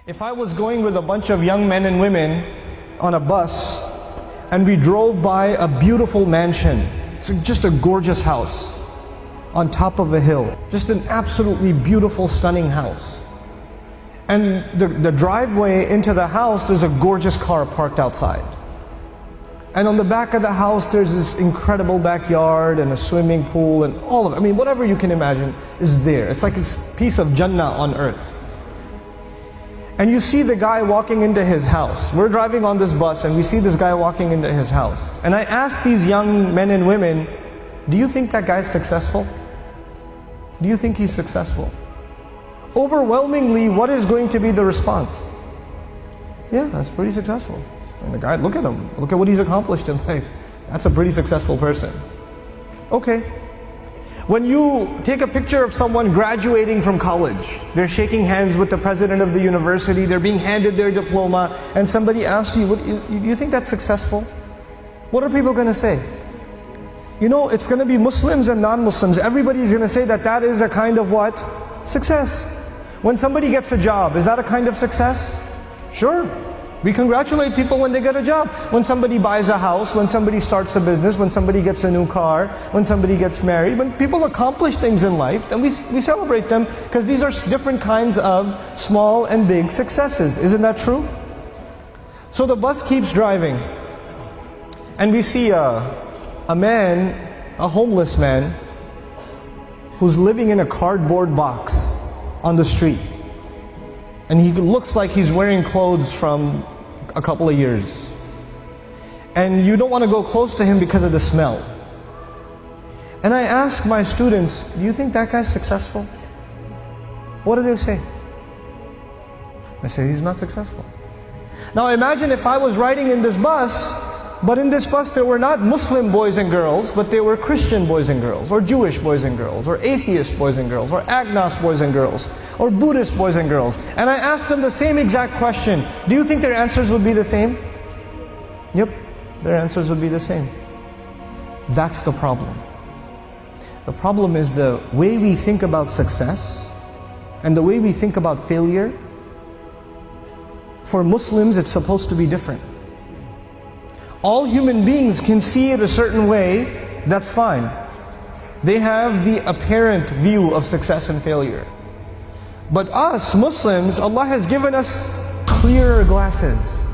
If I was going with a bunch of young men and women on a bus and we drove by a beautiful mansion, it's just a gorgeous house on top of a hill, just an absolutely beautiful, stunning house. And the driveway into the house, there's a gorgeous car parked outside. And on the back of the house, there's this incredible backyard and a swimming pool and all of it. I mean, whatever you can imagine is there. It's like it's a piece of Jannah on earth. And you see the guy walking into his house. We're driving on this bus and we see this guy walking into his house. And I asked these young men and women, do you think that guy's successful? Do you think he's successful? Overwhelmingly, what is going to be the response? Yeah, that's pretty successful. And the guy, look at him. Look at what he's accomplished in life. That's a pretty successful person. Okay. When you take a picture of someone graduating from college, they're shaking hands with the president of the university, they're being handed their diploma, and somebody asks you, you think that's successful? What are people going to say? You know, it's going to be Muslims and non-Muslims. Everybody's going to say that that is a kind of what? Success. When somebody gets a job, is that a kind of success? Sure. We congratulate people when they get a job. When somebody buys a house, when somebody starts a business, when somebody gets a new car, when somebody gets married, when people accomplish things in life, then we celebrate them because these are different kinds of small and big successes. Isn't that true? So the bus keeps driving and we see a man, a homeless man, who's living in a cardboard box on the street. And he looks like he's wearing clothes from a couple of years. And you don't want to go close to him because of the smell. And I ask my students, do you think that guy's successful? What do they say? They say he's not successful. Now imagine if I was riding in this bus, but in this bus there were not Muslim boys and girls, but there were Christian boys and girls, or Jewish boys and girls, or atheist boys and girls, or agnostic boys and girls, or Buddhist boys and girls. And I asked them the same exact question. Do you think their answers would be the same? Yep, their answers would be the same. That's the problem. The problem is the way we think about success and the way we think about failure. For Muslims, it's supposed to be different. All human beings can see it a certain way, that's fine. They have the apparent view of success and failure. But us, Muslims, Allah has given us clearer glasses.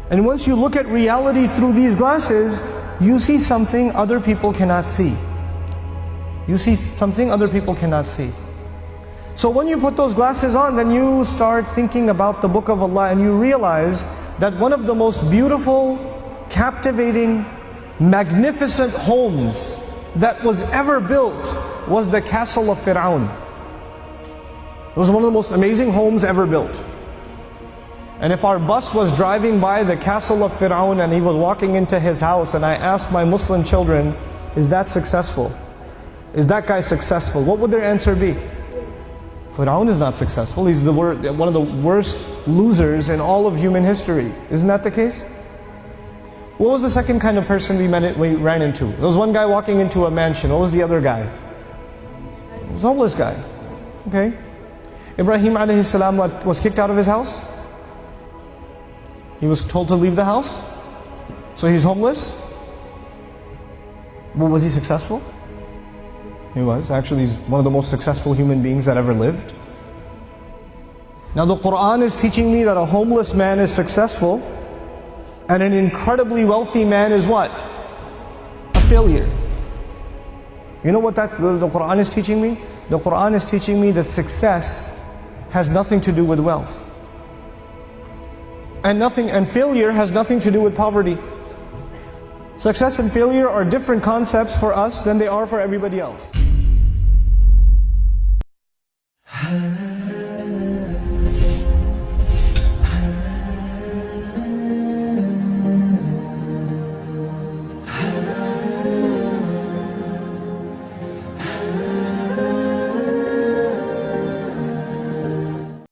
And once you look at reality through these glasses, you see something other people cannot see. You see something other people cannot see. So when you put those glasses on, then you start thinking about the Book of Allah and you realize that one of the most beautiful, captivating, magnificent homes that was ever built was the castle of Fir'aun. It was one of the most amazing homes ever built. And if our bus was driving by the castle of Fir'aun and he was walking into his house and I asked my Muslim children, is that successful? Is that guy successful? What would their answer be? Fir'aun is not successful. He's one of the worst losers in all of human history. Isn't that the case? What was the second kind of person we ran into? There was one guy walking into a mansion. What was the other guy? It was a homeless guy. Okay. Ibrahim alayhi salam was kicked out of his house. He was told to leave the house. So he's homeless. Well, was he successful? He was. Actually, he's one of the most successful human beings that ever lived. Now the Quran is teaching me that a homeless man is successful and an incredibly wealthy man is what? A failure. You know what the Quran is teaching me? The Quran is teaching me that success has nothing to do with wealth. And failure has nothing to do with poverty. Success and failure are different concepts for us than they are for everybody else.